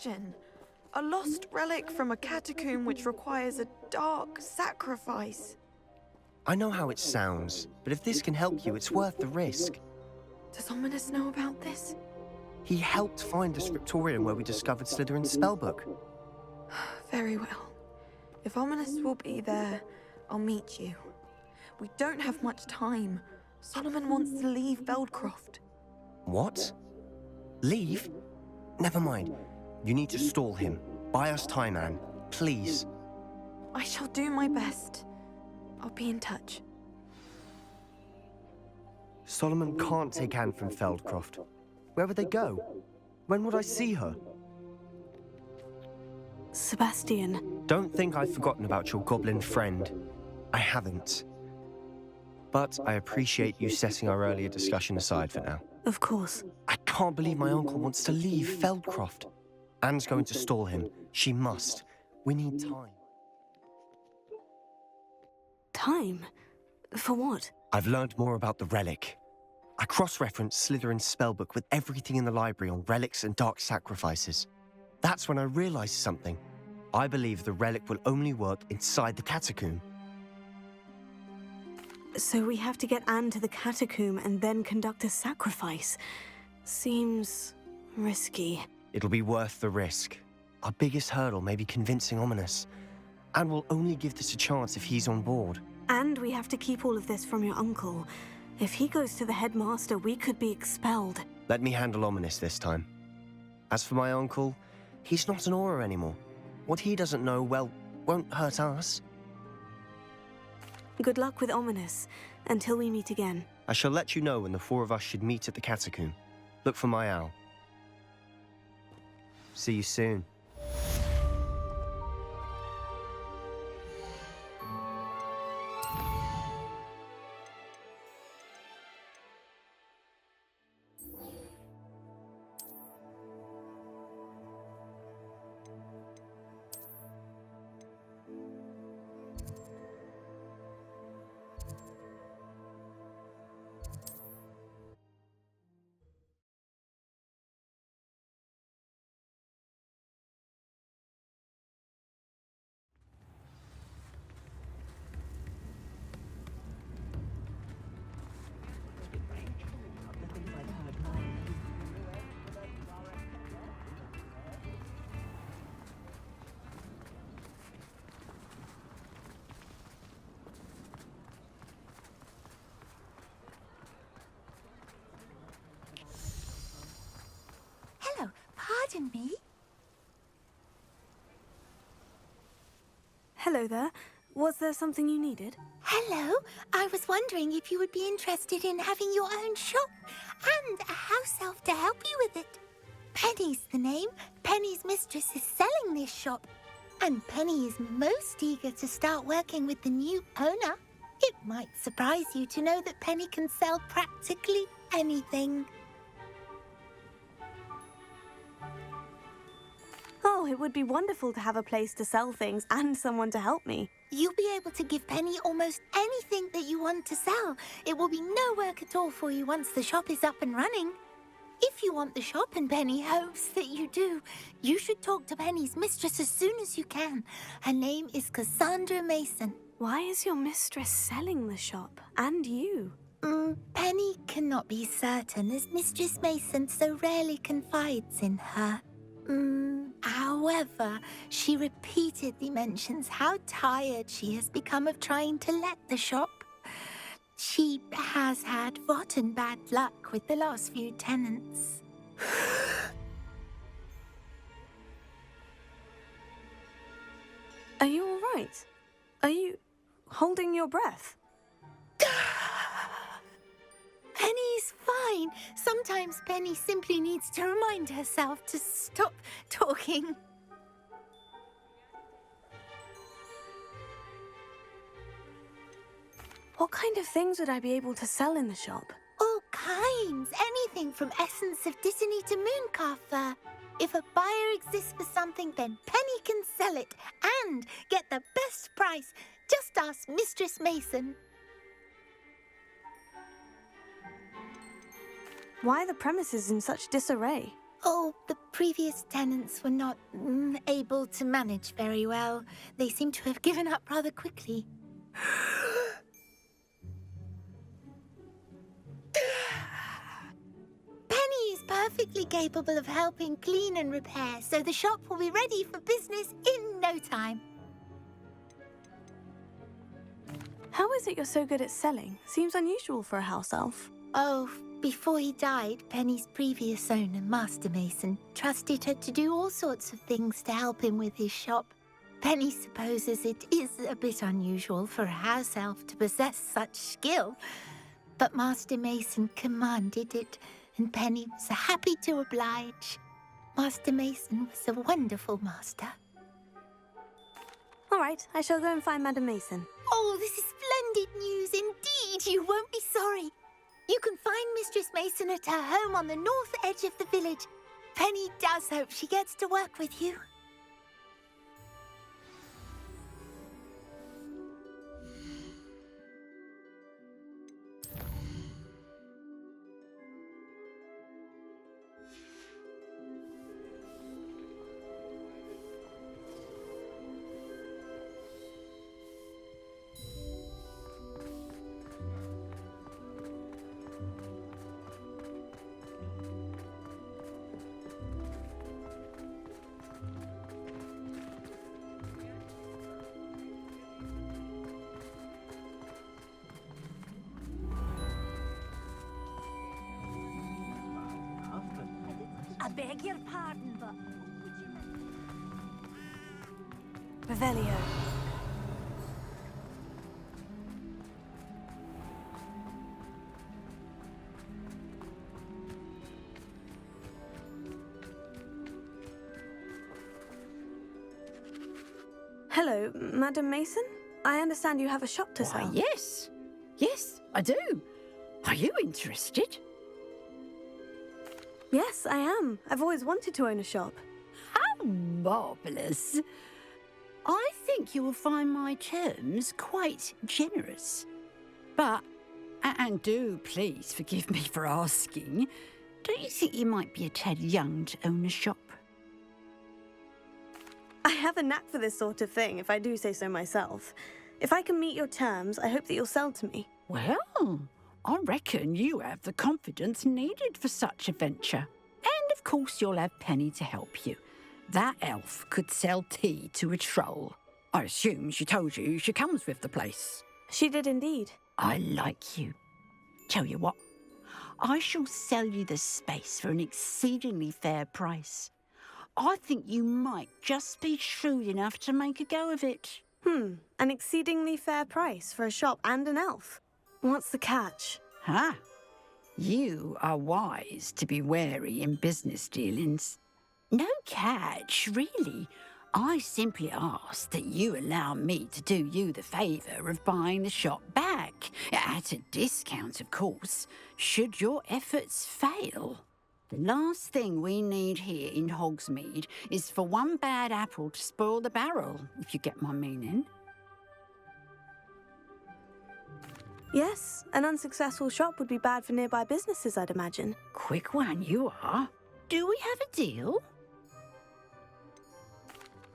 question. A lost relic from a catacomb which requires a dark sacrifice. I know how it sounds, but if this can help you, it's worth the risk. Does Ominous know about this? He helped find the scriptorium where we discovered Slytherin's spellbook. Very well. If Ominous will be there, I'll meet you. We don't have much time. Solomon wants to leave Feldcroft. What? Leave? Never mind. You need to stall him. Buy us time, Anne. Please. I shall do my best. I'll be in touch. Solomon can't take Anne from Feldcroft. Where would they go? When would I see her? Sebastian. Don't think I've forgotten about your goblin friend. I haven't. But I appreciate you setting our earlier discussion aside for now. Of course. I can't believe my uncle wants to leave Feldcroft. Anne's going to stall him. She must. We need time. Time? For what? I've learned more about the relic. I cross-referenced Slytherin's spellbook with everything in the library on relics and dark sacrifices. That's when I realized something. I believe the relic will only work inside the catacomb. So we have to get Anne to the catacomb and then conduct a sacrifice. Seems risky. It'll be worth the risk. Our biggest hurdle may be convincing Ominous. And we'll only give this a chance if he's on board. And we have to keep all of this from your uncle. If he goes to the headmaster, we could be expelled. Let me handle Ominous this time. As for my uncle, he's not an Auror anymore. What he doesn't know, well, won't hurt us. Good luck with Ominous, until we meet again. I shall let you know when the four of us should meet at the catacomb. Look for my owl. See you soon. Hello, pardon me? Hello there. Was there something you needed? Hello, I was wondering if you would be interested in having your own shop and a house elf to help you with it. Penny's the name. Penny's mistress is selling this shop. And Penny is most eager to start working with the new owner. It might surprise you to know that Penny can sell practically anything. Oh, it would be wonderful to have a place to sell things and someone to help me. You'll be able to give Penny almost anything that you want to sell. It will be no work at all for you once the shop is up and running. If you want the shop and Penny hopes that you do, you should talk to Penny's mistress as soon as you can. Her name is Cassandra Mason. Why is your mistress selling the shop? And you? Penny cannot be certain as Mistress Mason so rarely confides in her. However, she repeatedly mentions how tired she has become of trying to let the shop. She has had rotten bad luck with the last few tenants. Are you all right? Are you holding your breath? Penny's fine. Sometimes Penny simply needs to remind herself to stop talking. What kind of things would I be able to sell in the shop? All kinds. Anything from essence of Dittany to Mooncalf fur. If a buyer exists for something, then Penny can sell it and get the best price. Just ask Mistress Mason. Why are the premises in such disarray? Oh, the previous tenants were not able to manage very well. They seem to have given up rather quickly. Penny is perfectly capable of helping clean and repair, so the shop will be ready for business in no time. How is it you're so good at selling? Seems unusual for a house elf. Oh, before he died, Penny's previous owner, Master Mason, trusted her to do all sorts of things to help him with his shop. Penny supposes it is a bit unusual for a house elf to possess such skill, but Master Mason commanded it, and Penny was happy to oblige. Master Mason was a wonderful master. All right, I shall go and find Madam Mason. Oh, this is splendid news indeed. You won't be sorry. You can find Mistress Mason at her home on the north edge of the village. Penny does hope she gets to work with you. I beg your pardon, but... Revelio. Hello, Madam Mason? I understand you have a shop to sell. Why, yes. Yes, I do. Are you interested? Yes, I am. I've always wanted to own a shop. How marvellous. I think you will find my terms quite generous. But, and do please forgive me for asking, don't you think you might be a tad young to own a shop? I have a knack for this sort of thing, if I do say so myself. If I can meet your terms, I hope that you'll sell to me. Well, I reckon you have the confidence needed for such a venture. And of course you'll have Penny to help you. That elf could sell tea to a troll. I assume she told you she comes with the place. She did indeed. I like you. Tell you what, I shall sell you the space for an exceedingly fair price. I think you might just be shrewd enough to make a go of it. An exceedingly fair price for a shop and an elf. What's the catch? Huh? You are wise to be wary in business dealings. No catch, really. I simply ask that you allow me to do you the favour of buying the shop back, at a discount, of course, should your efforts fail. The last thing we need here in Hogsmeade is for one bad apple to spoil the barrel, if you get my meaning. Yes, an unsuccessful shop would be bad for nearby businesses, I'd imagine. Quick one you are. Do we have a deal?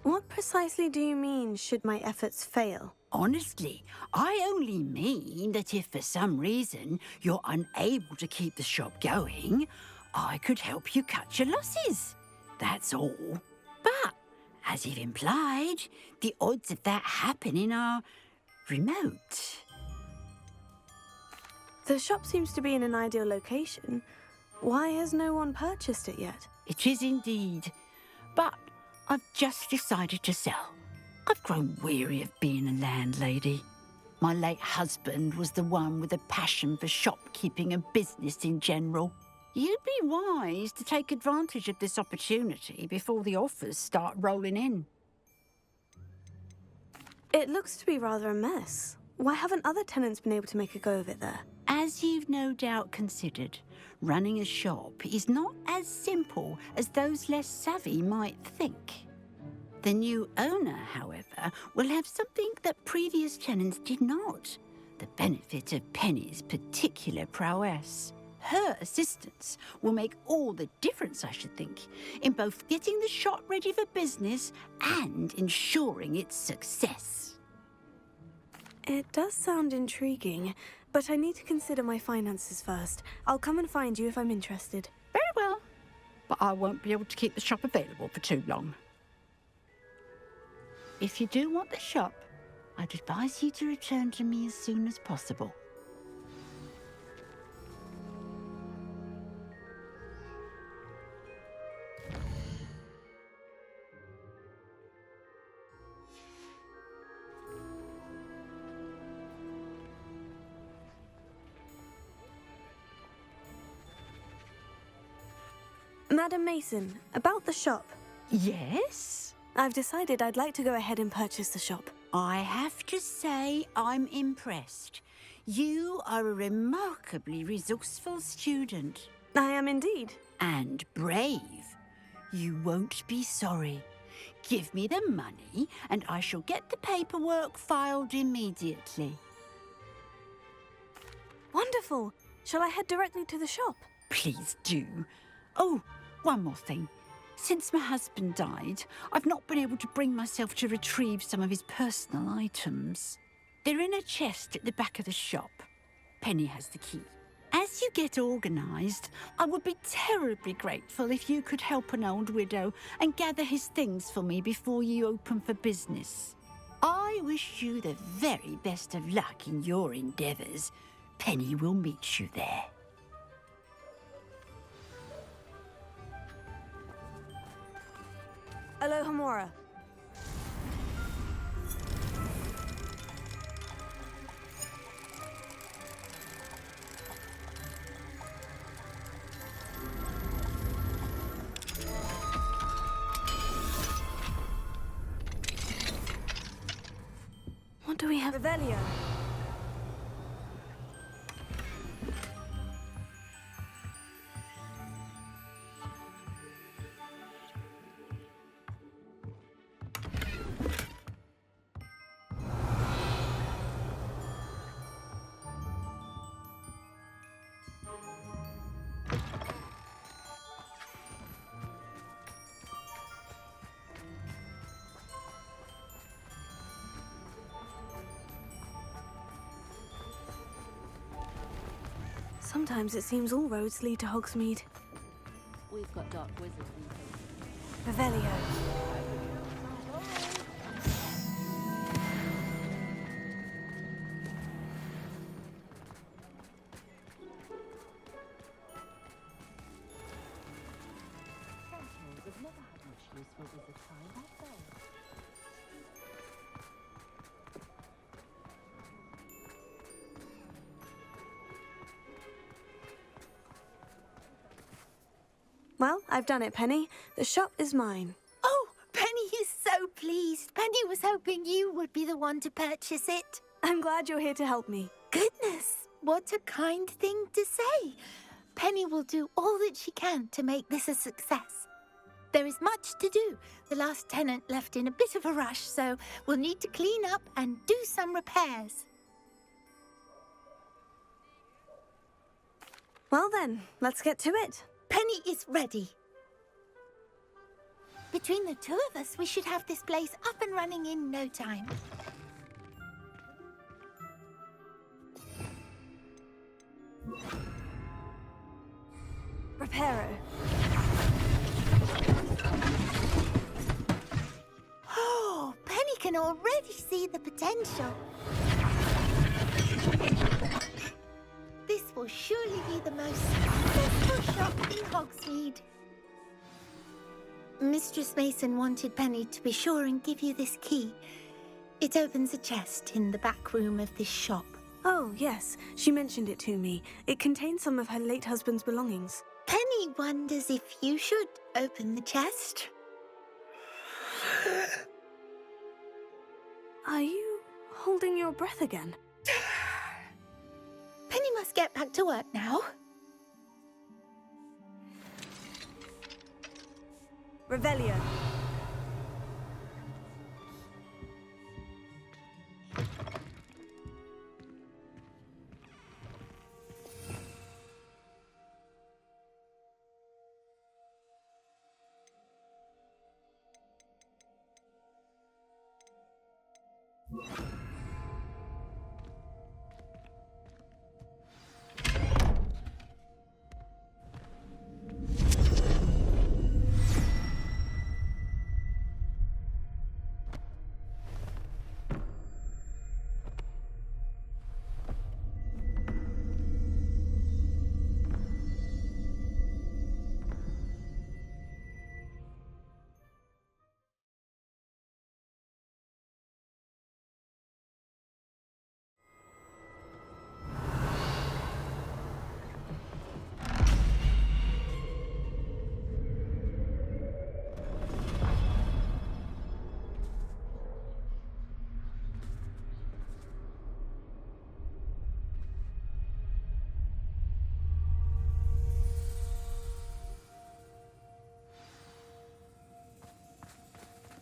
What precisely do you mean, should my efforts fail? Honestly, I only mean that if for some reason you're unable to keep the shop going, I could help you cut your losses. That's all. But, as you've implied, the odds of that happening are remote. The shop seems to be in an ideal location. Why has no one purchased it yet? It is indeed. But I've just decided to sell. I've grown weary of being a landlady. My late husband was the one with a passion for shopkeeping and business in general. You'd be wise to take advantage of this opportunity before the offers start rolling in. It looks to be rather a mess. Why haven't other tenants been able to make a go of it there? As you've no doubt considered, running a shop is not as simple as those less savvy might think. The new owner, however, will have something that previous tenants did not, the benefit of Penny's particular prowess. Her assistance will make all the difference, I should think, in both getting the shop ready for business and ensuring its success. It does sound intriguing, but I need to consider my finances first. I'll come and find you if I'm interested. Very well, but I won't be able to keep the shop available for too long. If you do want the shop, I'd advise you to return to me as soon as possible. Madam Mason, about the shop. Yes? I've decided I'd like to go ahead and purchase the shop. I have to say I'm impressed. You are a remarkably resourceful student. I am indeed. And brave. You won't be sorry. Give me the money and I shall get the paperwork filed immediately. Wonderful. Shall I head directly to the shop? Please do. Oh, one more thing. Since my husband died, I've not been able to bring myself to retrieve some of his personal items. They're in a chest at the back of the shop. Penny has the key. As you get organised, I would be terribly grateful if you could help an old widow and gather his things for me before you open for business. I wish you the very best of luck in your endeavours. Penny will meet you there. Alohomora. What do we have? Revelio. Sometimes it seems all roads lead to Hogsmeade. We've got dark wizards in Revelio. We've never had much use for wizard time, have they? Well, I've done it, Penny. The shop is mine. Oh, Penny is so pleased. Penny was hoping you would be the one to purchase it. I'm glad you're here to help me. Goodness, what a kind thing to say. Penny will do all that she can to make this a success. There is much to do. The last tenant left in a bit of a rush, so we'll need to clean up and do some repairs. Well then, let's get to it. Penny is ready. Between the two of us, we should have this place up and running in no time. Reparo. Oh, Penny can already see the potential. This will surely be the most successful shop in Hogsmeade. Mistress Mason wanted Penny to be sure and give you this key. It opens a chest in the back room of this shop. Oh, yes. She mentioned it to me. It contains some of her late husband's belongings. Penny wonders if you should open the chest. Are you holding your breath again? Penny must get back to work now. Revelio.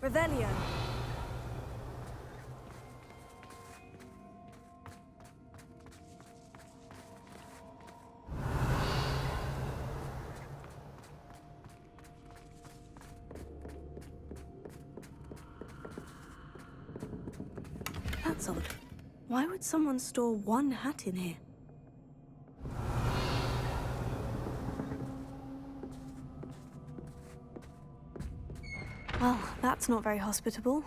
Revelio. That's odd. Why would someone store one hat in here? Well, that's not very hospitable.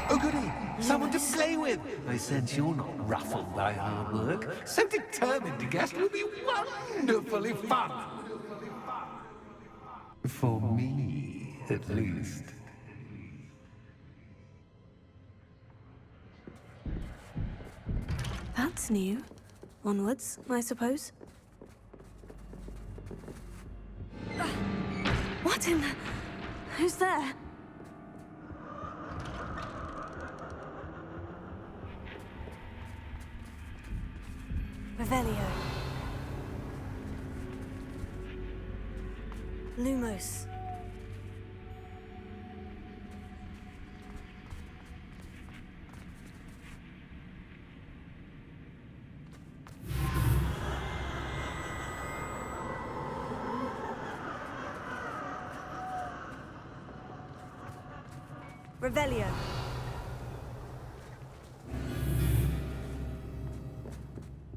Oh, goody! Someone to play with! I sense you're not ruffled by hard work. So determined to guess will be wonderfully fun! For me, at least. That's new. Onwards, I suppose. What in the... Who's there? Revelio. Lumos. Revelio.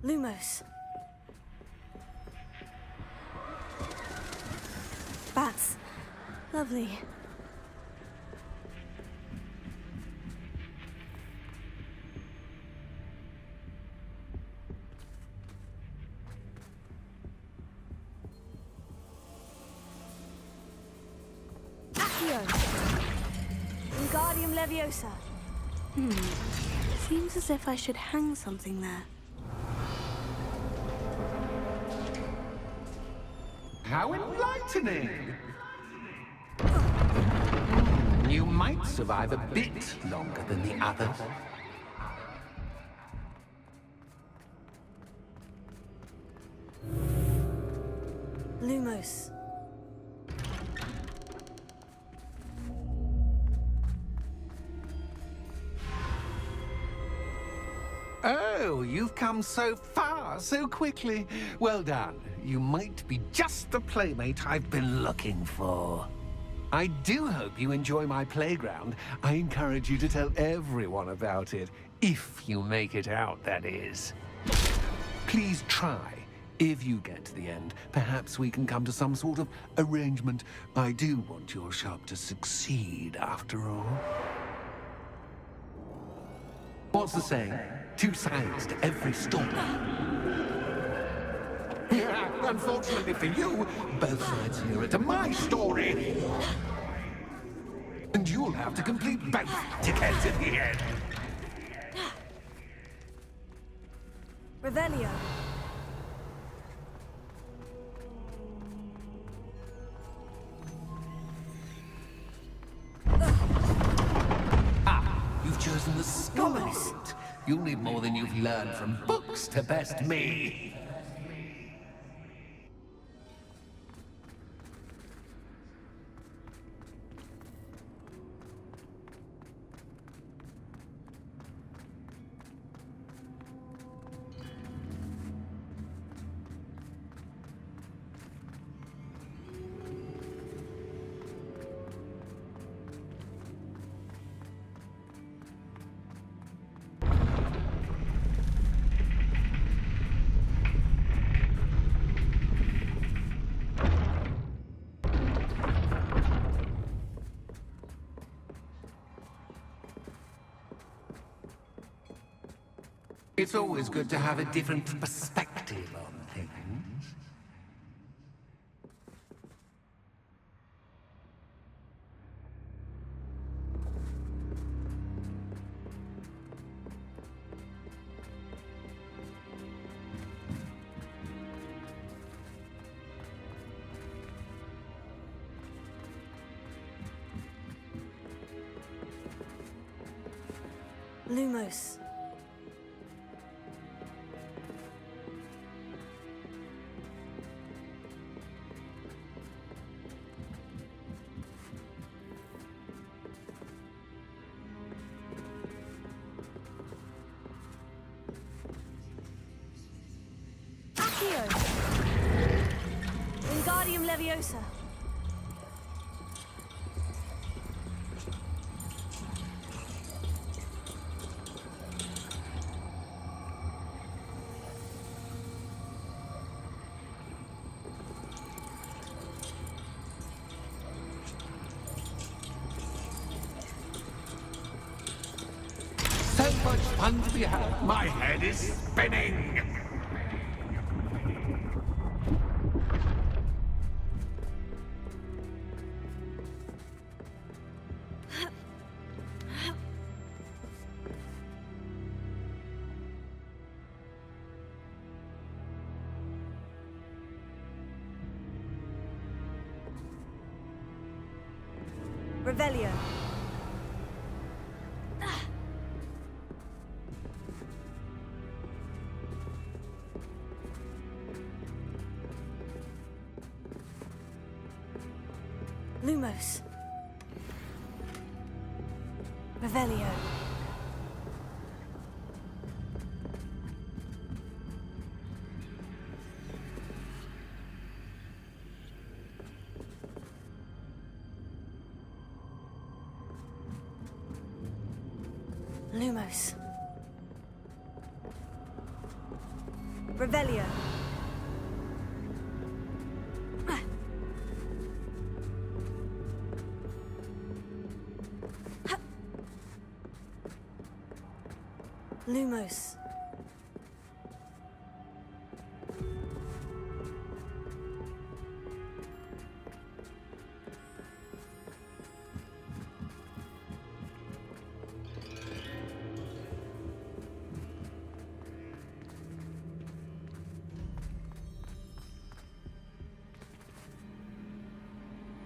Lumos. Bats. Lovely. Accio. Wingardium Leviosa. Seems as if I should hang something there. How enlightening! You might survive a bit longer than the others. Lumos. Oh, you've come so far so quickly. Well done. You might be just the playmate I've been looking for. I do hope you enjoy my playground. I encourage you to tell everyone about it. If you make it out, that is. Please try. If you get to the end, perhaps we can come to some sort of arrangement. I do want your shop to succeed, after all. What's the saying? Two sides to every story. Unfortunately for you, both sides here are to my story. And you'll have to complete both to get to the end. Revelio. You've chosen the scholar route. You'll need more than you've learned from books to best me. It's always good to have a different perspective on things. Lumos. Accio. Wingardium Leviosa. So much fun to be had. My head is spinning. Revelio. Lumos. Revelio. Lumos. Revelio. Lumos.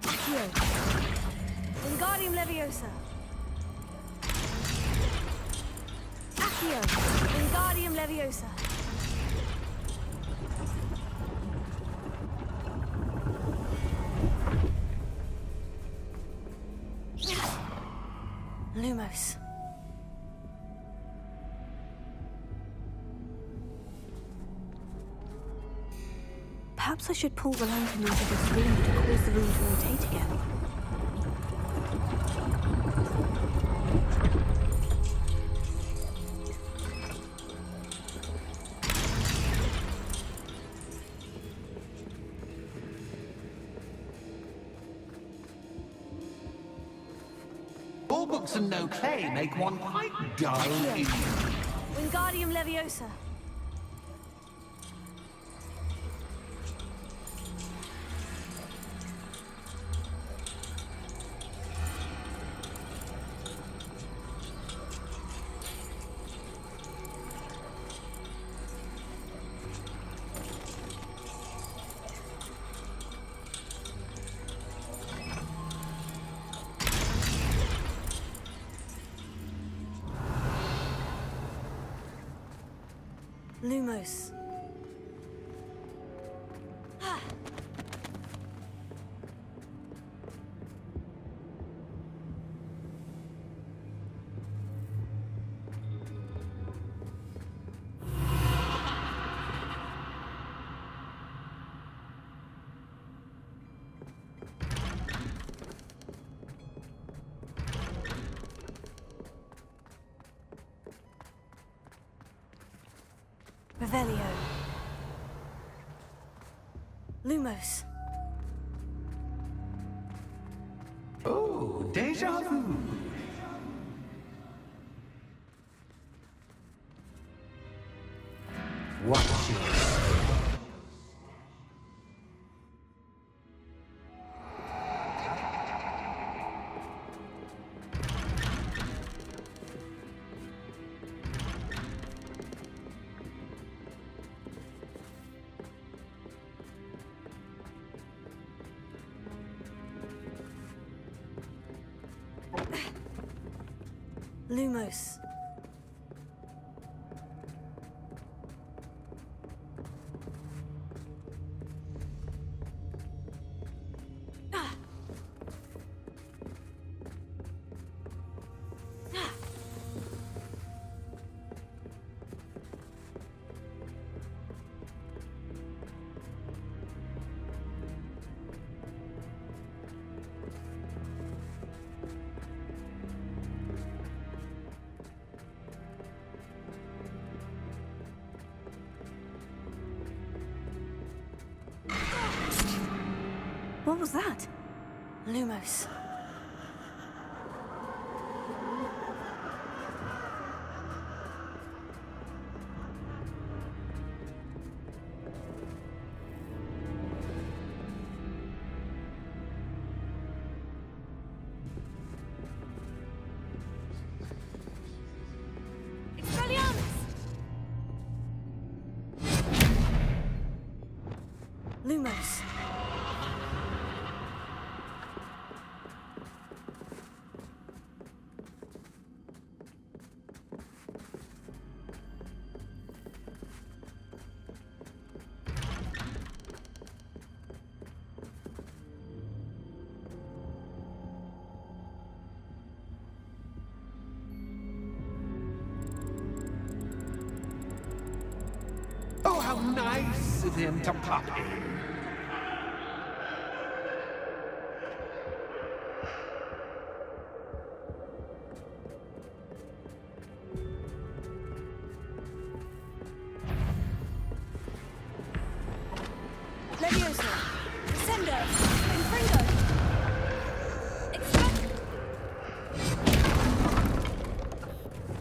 Accio. Wingardium Leviosa. Accio. Wingardium Leviosa. Lumos. Perhaps I should pull the lantern out of this room to cause the room to rotate again. All books and no clay make one quite dull. Wingardium Leviosa. Lumos. Revelio. Lumos. Oh, déjà vu. Watch yours. Lumos. What was that? Lumos. Lumos. Oh, how nice of him to pop in. Leviosa. Descendo. Confringo. Expect.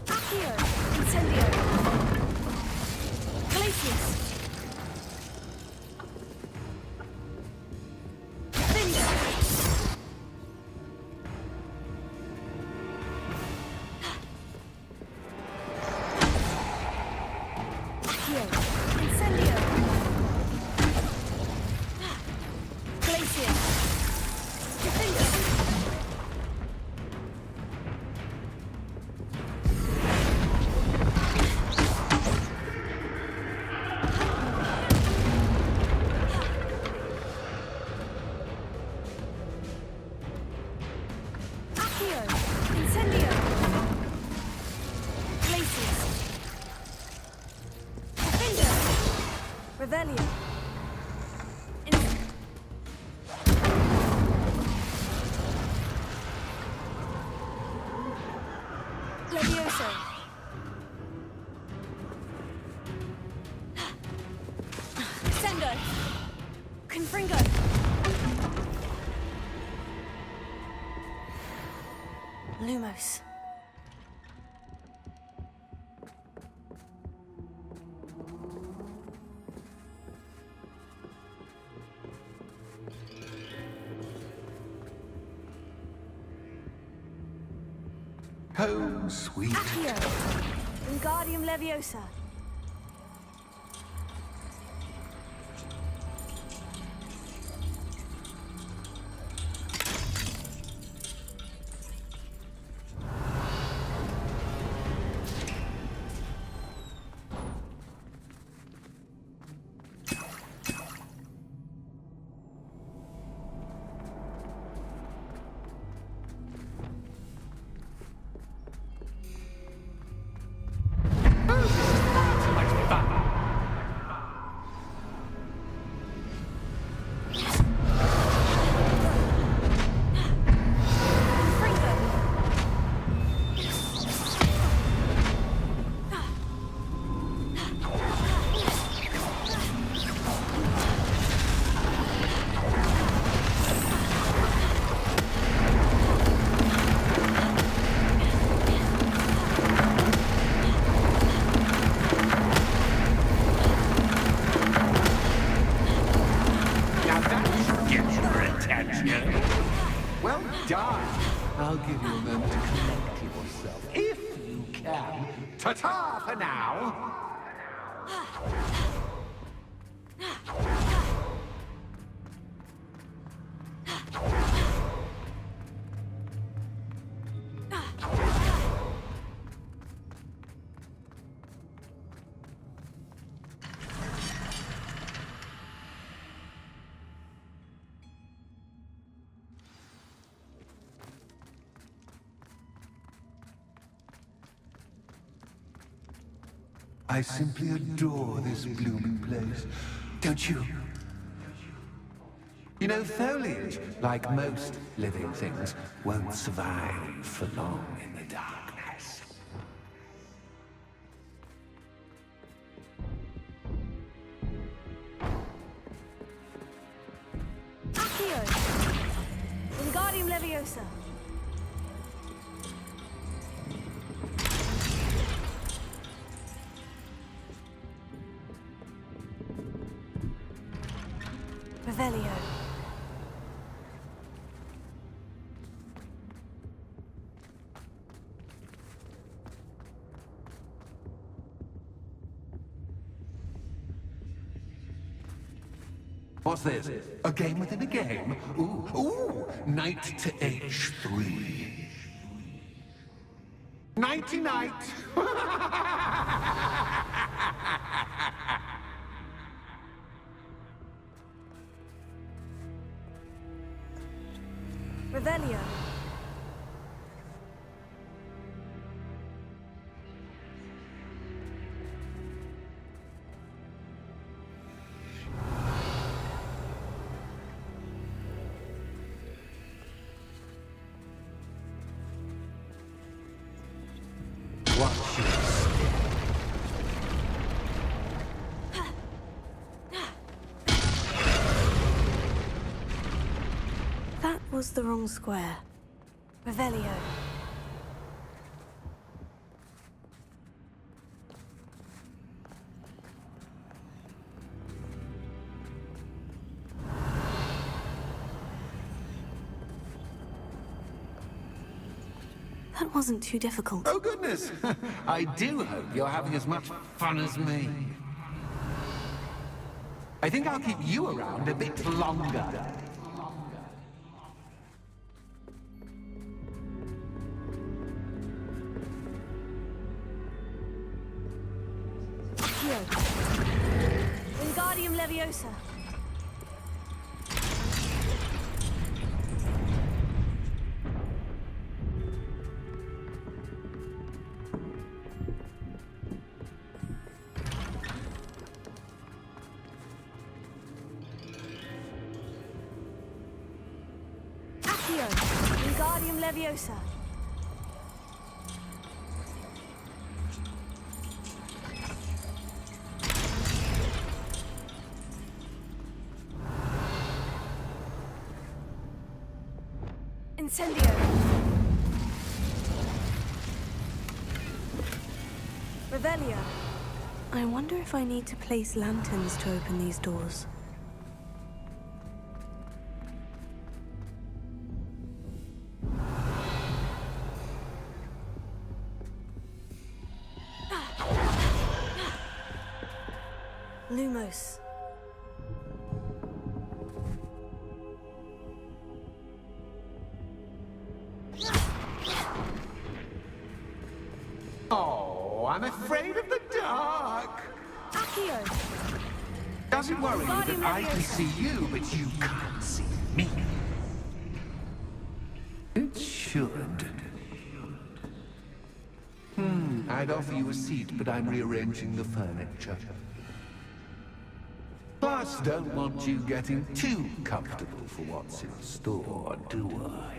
Accio. Incendio. Glacius. Defender. Accio. Incendio. Glacius. Defender. Accio. Incendio. Glacius. Defender. Revelio. Levioso. Descendo. Confringo. Lumos. Home, sweet. Accio. Wingardium Leviosa. for now. I simply adore this blooming place, don't you? You know, foliage, like most living things, won't survive for long in the darkness. Accio! Wingardium Leviosa! Revelio. What's this? A game within a game? Ooh, knight to H3. Nighty-night! Revelio. Watch your step. That was the wrong square. Revelio. That wasn't too difficult. Oh, goodness! I do hope you're having as much fun as me. I think I'll keep you around a bit longer. Accio. Wingardium Leviosa. Accio. Wingardium Leviosa. Incendio. Revelio. I wonder if I need to place lanterns to open these doors. Lumos. Oh, I'm afraid of the dark. Accio. Doesn't worry you that I can see you, but you can't see me. It should. I'd offer you a seat, but I'm rearranging the furniture. Plus, don't want you getting too comfortable for what's in store, do I?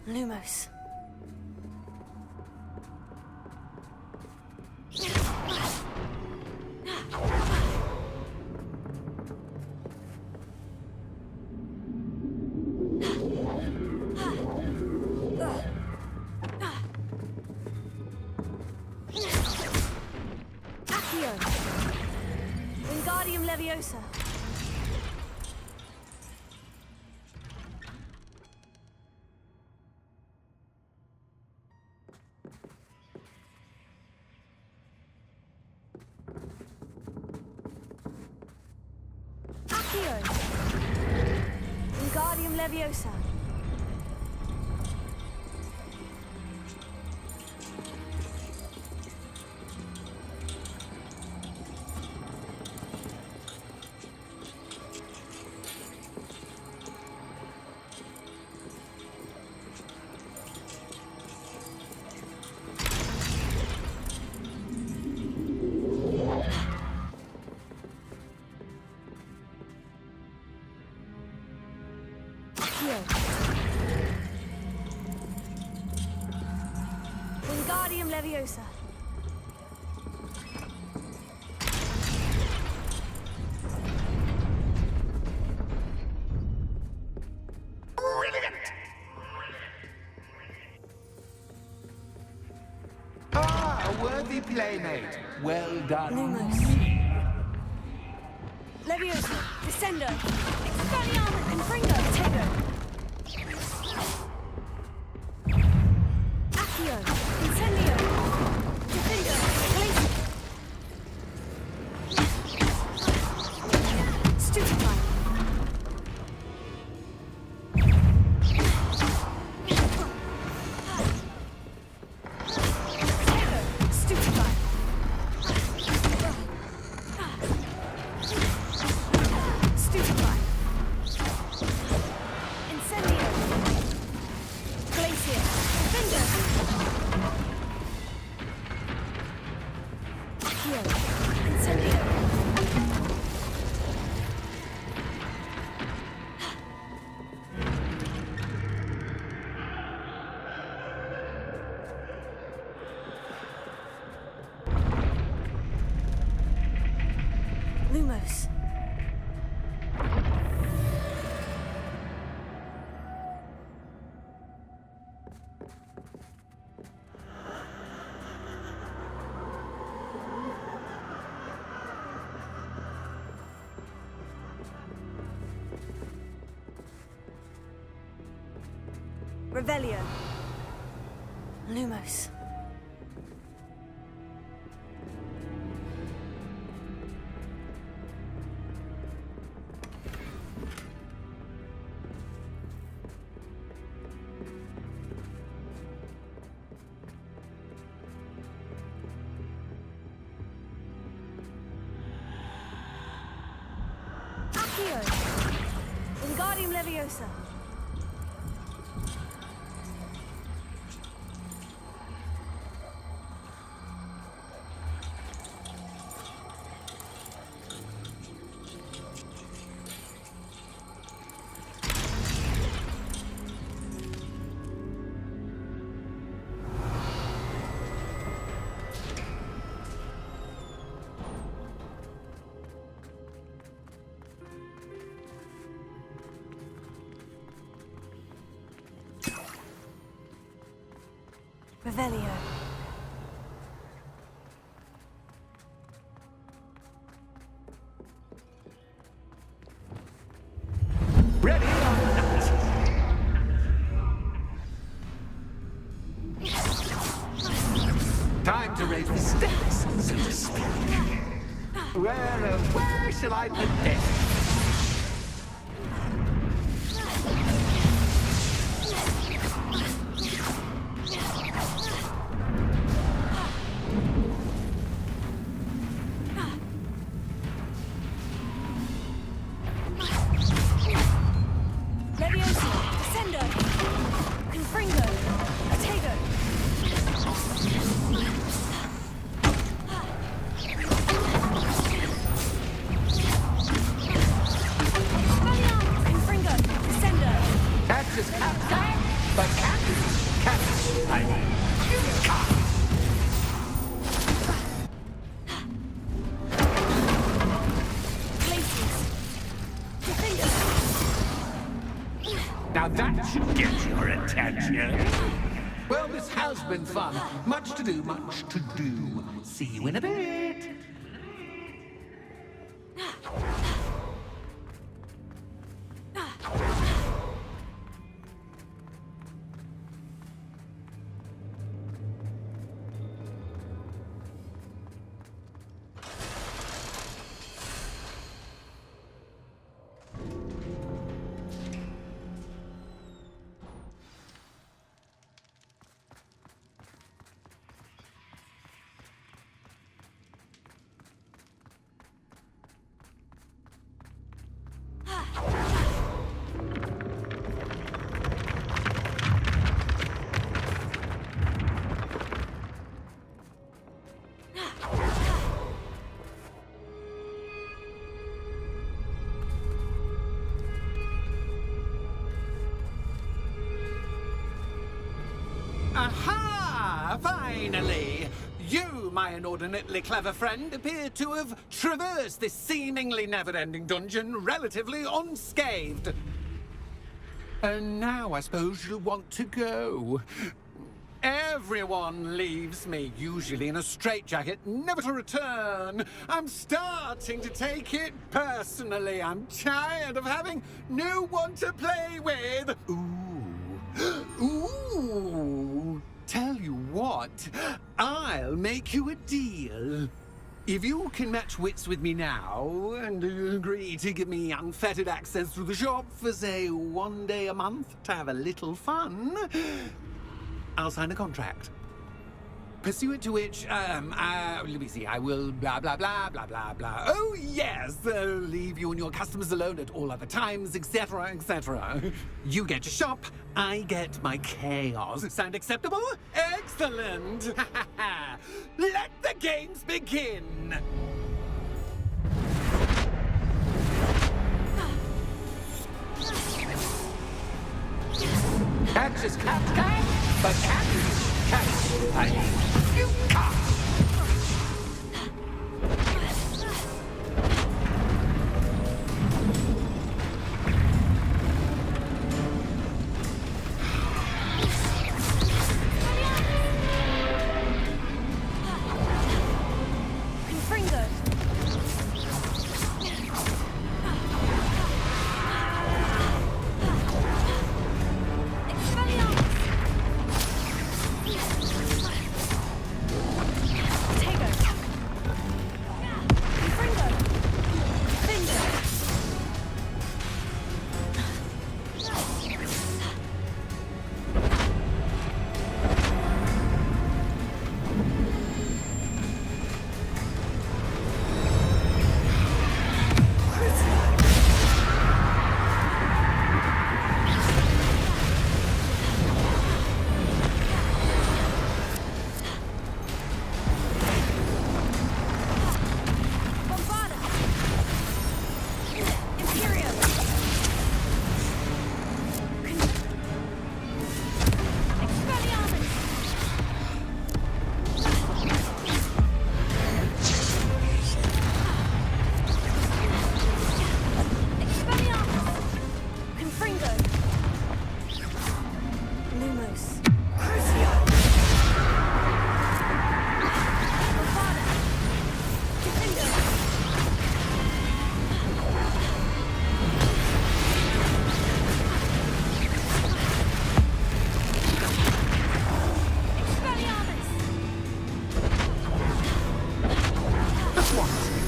Lumos. Accio. Wingardium Leviosa. Leviosa. Wingardium Leviosa. Ah, a worthy playmate. Well done. Lumos. Leviosa. Descendo. Expelliarmus. Confringo. Tego. Accio. Incendio. Defendo. Glacier. Stupefy. Tego. Stupefy. Stupefy. Incendio. Glacier. Defender. Accio. Incendio. Lumos. Revelio. Lumos. Accio. Wingardium Leviosa. Revelio. Ready or not? Time to raise the stakes, so to speak. Where shall I put this? Leviosa. Descendo. Confringo. Tego. Expelliarmus. Confringo. Descendo. Catch is catch, but catch, I mean, you can't. Glaciers. Defender. Now that should get your attention. Well, this has been fun. Much to do, much to do. See you in a bit. Aha! Finally! You, my inordinately clever friend, appear to have traversed this seemingly never-ending dungeon relatively unscathed. And now I suppose you'll want to go. Everyone leaves me, usually in a straitjacket, never to return. I'm starting to take it personally. I'm tired of having no one to play with. Ooh. Tell you what, I'll make you a deal. If you can match wits with me now, and agree to give me unfettered access to the shop for, say, 1 day a month to have a little fun, I'll sign a contract. Pursuant to which, let me see, I will blah, blah, blah, blah, blah, blah. Oh, yes, leave you and your customers alone at all other times, etc., etc. You get your shop, I get my chaos. Sound acceptable? Excellent! Let the games begin! Catch is catch, but catch is catch. You catch.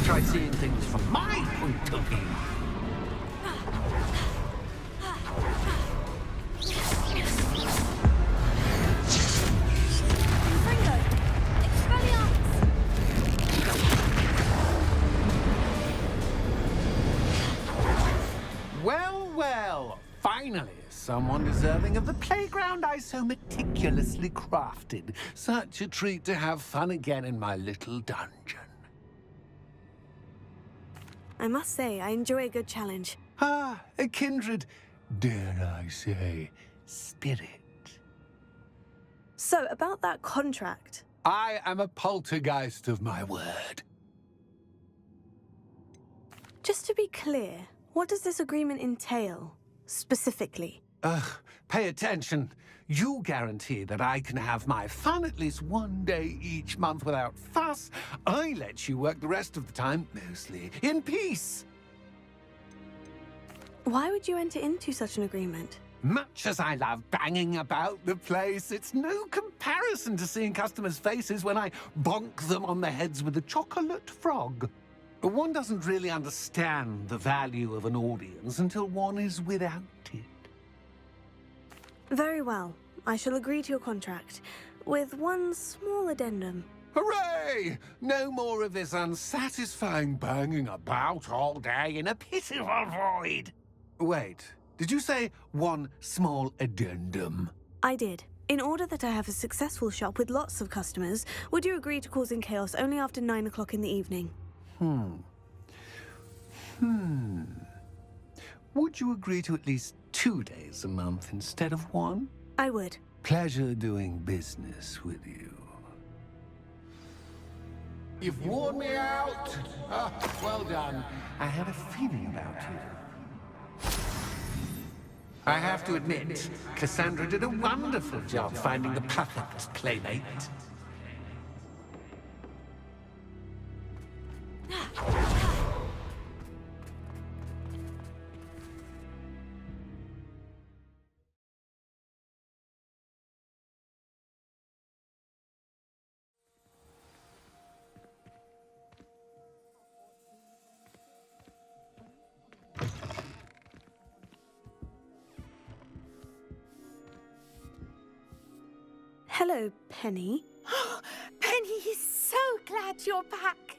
Try seeing things from my point of view. Well, finally, someone deserving of the playground I so meticulously crafted. Such a treat to have fun again in my little dungeon. I must say, I enjoy a good challenge. Ah, a kindred, dare I say, spirit. So, about that contract. I am a poltergeist of my word. Just to be clear, what does this agreement entail, specifically? Pay attention. You guarantee that I can have my fun at least 1 day each month without fuss. I let you work the rest of the time, mostly in peace. Why would you enter into such an agreement? Much as I love banging about the place, it's no comparison to seeing customers' faces when I bonk them on the heads with a chocolate frog. One doesn't really understand the value of an audience until one is without it. Very well. I shall agree to your contract, with one small addendum. Hooray! No more of this unsatisfying banging about all day in a pitiful void. Wait, did you say one small addendum? I did. In order that I have a successful shop with lots of customers, would you agree to causing chaos only after 9 o'clock in the evening? Would you agree to at least 2 days a month instead of 1? I would. Pleasure doing business with you. You've worn me out. Ah, well done. I had a feeling about you. I have to admit, Cassandra did a wonderful job finding the perfect playmate. Hello, Penny. Penny is so glad you're back.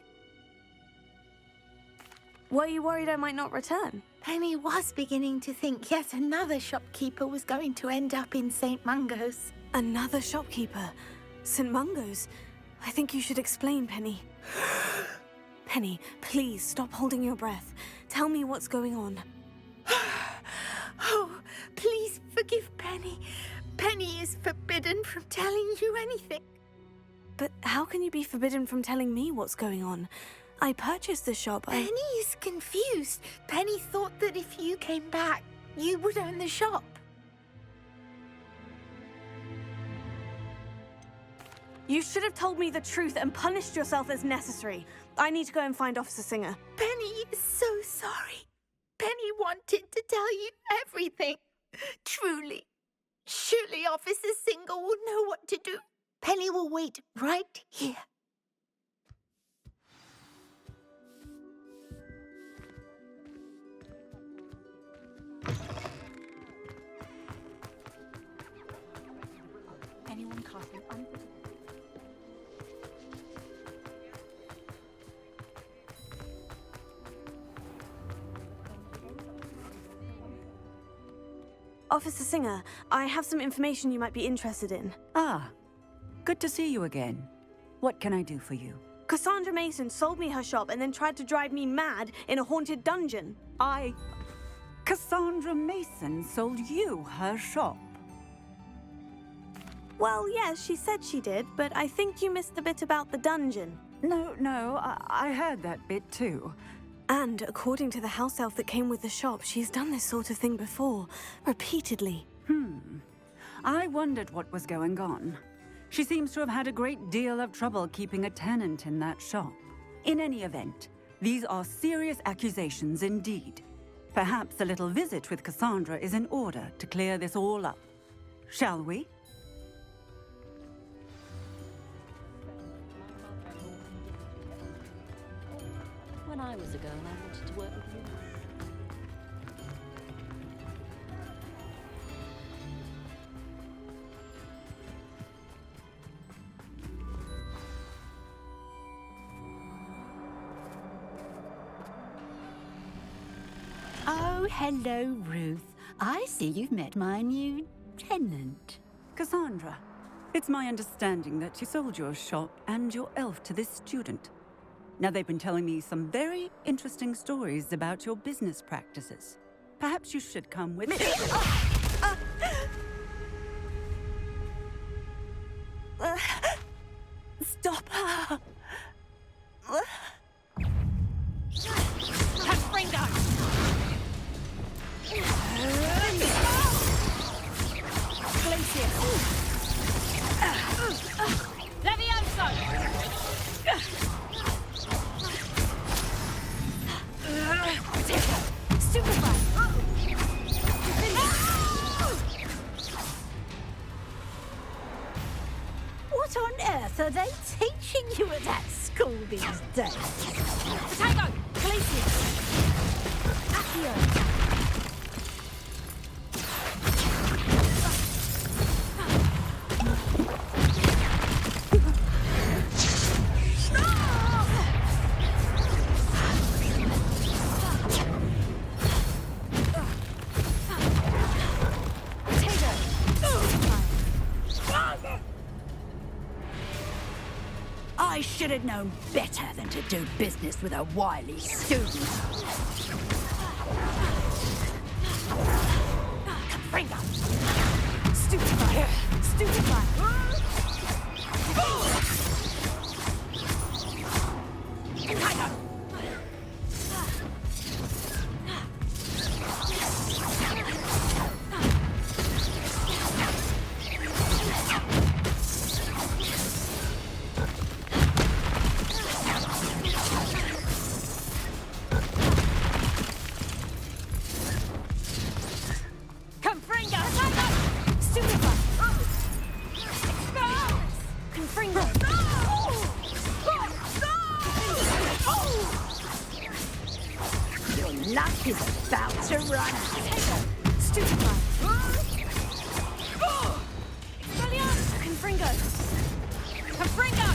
Were you worried I might not return? Penny was beginning to think yet another shopkeeper was going to end up in St. Mungo's. Another shopkeeper? St. Mungo's? I think you should explain, Penny. Penny, please stop holding your breath. Tell me what's going on. Oh, please forgive Penny. Penny is forbidden from telling you anything. But how can you be forbidden from telling me what's going on? I purchased the shop. Penny is confused. Penny thought that if you came back, you would own the shop. You should have told me the truth and punished yourself as necessary. I need to go and find Officer Singer. Penny is so sorry. Penny wanted to tell you everything. Truly. Surely Officer Singer will know what to do. Penny will wait right here. Anyone casting unpredictable. Officer Singer, I have some information you might be interested in. Ah, good to see you again. What can I do for you? Cassandra Mason sold me her shop and then tried to drive me mad in a haunted dungeon. Cassandra Mason sold you her shop. Well, yes, she said she did, but I think you missed the bit about the dungeon. No, I heard that bit too. And according to the house elf that came with the shop, she's done this sort of thing before, repeatedly. I wondered what was going on. She seems to have had a great deal of trouble keeping a tenant in that shop. In any event, these are serious accusations indeed. Perhaps a little visit with Cassandra is in order to clear this all up. Shall we? When I was a girl, I wanted to work with you. Oh, hello, Ruth. I see you've met my new tenant. Cassandra, it's my understanding that you sold your shop and your elf to this student. Now, they've been telling me some very interesting stories about your business practices. Perhaps you should come with me. Stop her! What on earth are they teaching you at that school these days? Potato! Glacius! Accio! I should have known better than to do business with a wily student. Stupefy! Stupefy! Your luck is about to run out. Stupefy! Confringo! Confringo!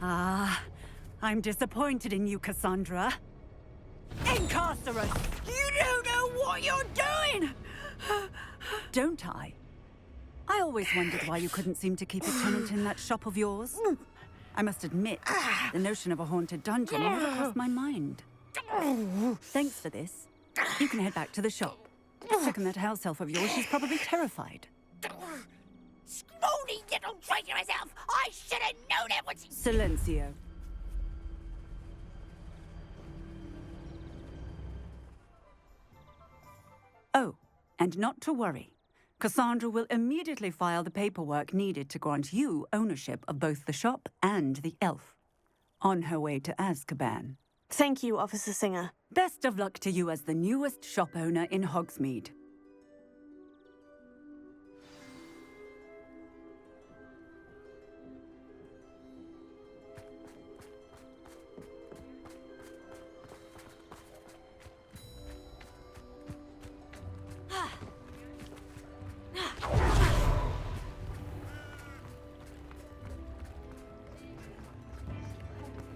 Ah, I'm disappointed in you, Cassandra. Incarcerate! You don't know what you're doing! Don't I? I always wondered why you couldn't seem to keep a tenant in that shop of yours. I must admit, the notion of a haunted dungeon never crossed my mind. Thanks for this. You can head back to the shop. Check on that house elf of yours. She's probably terrified. Scrawny little traitor herself! I should have known it was... Silencio. Oh, and not to worry. Cassandra will immediately file the paperwork needed to grant you ownership of both the shop and the elf. On her way to Azkaban. Thank you, Officer Singer. Best of luck to you as the newest shop owner in Hogsmeade.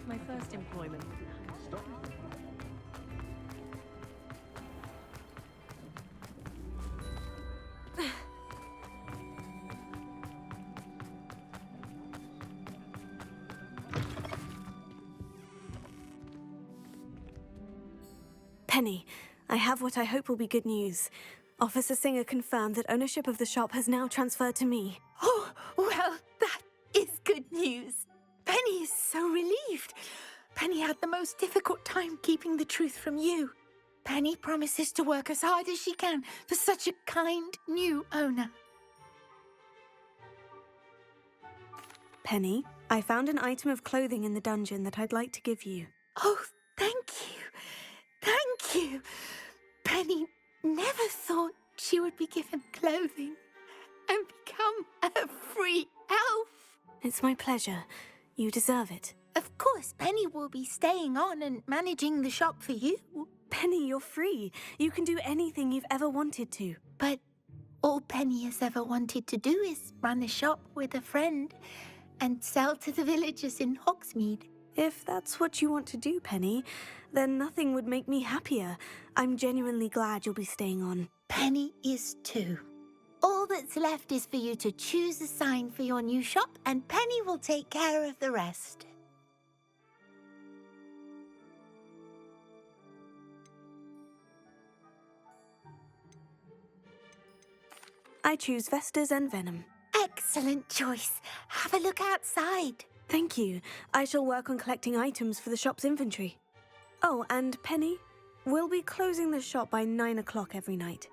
My first employment. Penny, I have what I hope will be good news. Officer Singer confirmed that ownership of the shop has now transferred to me. Oh, well, that is good news. Penny is so relieved. Penny had the most difficult time keeping the truth from you. Penny promises to work as hard as she can for such a kind new owner. Penny, I found an item of clothing in the dungeon that I'd like to give you. Oh, thank you. Thank you. Penny never thought she would be given clothing and become a free elf. It's my pleasure. You deserve it. Of course, Penny will be staying on and managing the shop for you. Penny, you're free. You can do anything you've ever wanted to. But all Penny has ever wanted to do is run a shop with a friend and sell to the villagers in Hogsmeade. If that's what you want to do, Penny, then nothing would make me happier. I'm genuinely glad you'll be staying on. Penny is too. All that's left is for you to choose a sign for your new shop, and Penny will take care of the rest. I choose Vestas and Venom. Excellent choice. Have a look outside. Thank you. I shall work on collecting items for the shop's inventory. Oh, and Penny, we'll be closing the shop by 9 o'clock every night.